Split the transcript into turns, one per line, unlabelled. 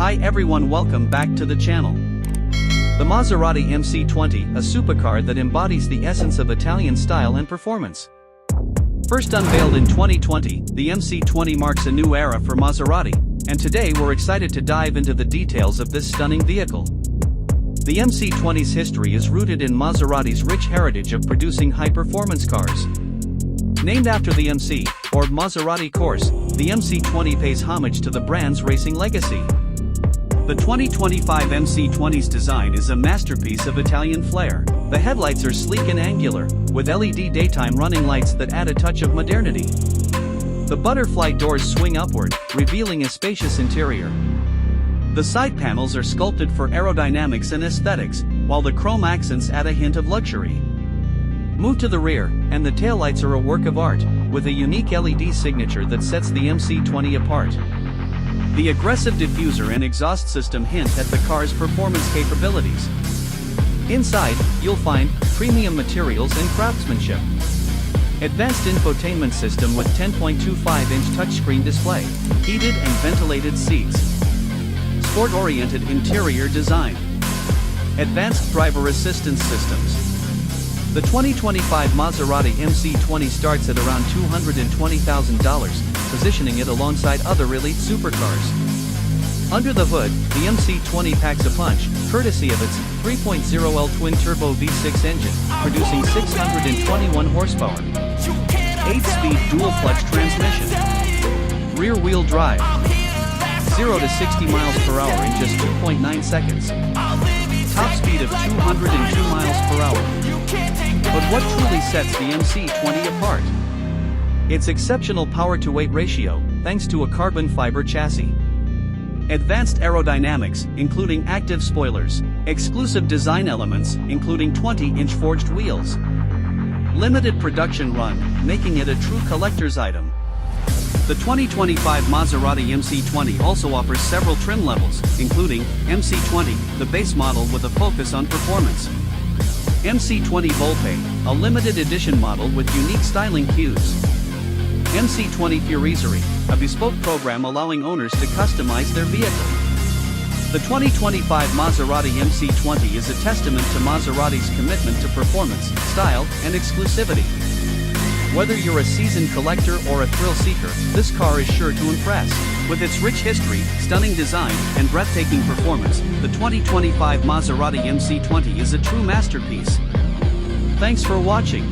Hi everyone, welcome back to the channel. The Maserati MC20, a supercar that embodies the essence of Italian style and performance. First unveiled in 2020, the MC20 marks a new era for Maserati, and today we're excited to dive into the details of this stunning vehicle. The MC20's history is rooted in Maserati's rich heritage of producing high-performance cars. Named after the MC, or Maserati course, the MC20 pays homage to the brand's racing legacy. The 2025 MC20's design is a masterpiece of Italian flair. The headlights are sleek and angular, with LED daytime running lights that add a touch of modernity. The butterfly doors swing upward, revealing a spacious interior. The side panels are sculpted for aerodynamics and aesthetics, while the chrome accents add a hint of luxury. Move to the rear, and the taillights are a work of art, with a unique LED signature that sets the MC20 apart. The aggressive diffuser and exhaust system hint at the car's performance capabilities. Inside, you'll find premium materials and craftsmanship. Advanced infotainment system with 10.25-inch touchscreen display, heated and ventilated seats. Sport-oriented interior design. Advanced driver assistance systems. The 2025 Maserati MC20 starts at around $220,000, positioning it alongside other elite supercars. Under the hood, the MC20 packs a punch, courtesy of its 3.0L twin-turbo V6 engine, producing 621 horsepower. 8-speed dual-clutch transmission. Rear-wheel drive. 0 to 60 miles per hour in just 2.9 seconds. Top speed of 202 miles per hour. But what truly sets the MC20 apart? Its exceptional power-to-weight ratio, thanks to a carbon fiber chassis. Advanced aerodynamics, including active spoilers. Exclusive design elements, including 20-inch forged wheels. Limited production run, making it a true collector's item. The 2025 Maserati MC20 also offers several trim levels, including MC20, the base model with a focus on performance. MC20 Volpe, a limited edition model with unique styling cues. MC20 Fuoriserie, a bespoke program allowing owners to customize their vehicle. The 2025 Maserati MC20 is a testament to Maserati's commitment to performance, style, and exclusivity. Whether you're a seasoned collector or a thrill seeker, this car is sure to impress. With its rich history, stunning design, and breathtaking performance, the 2025 Maserati MC20 is a true masterpiece. Thanks for watching.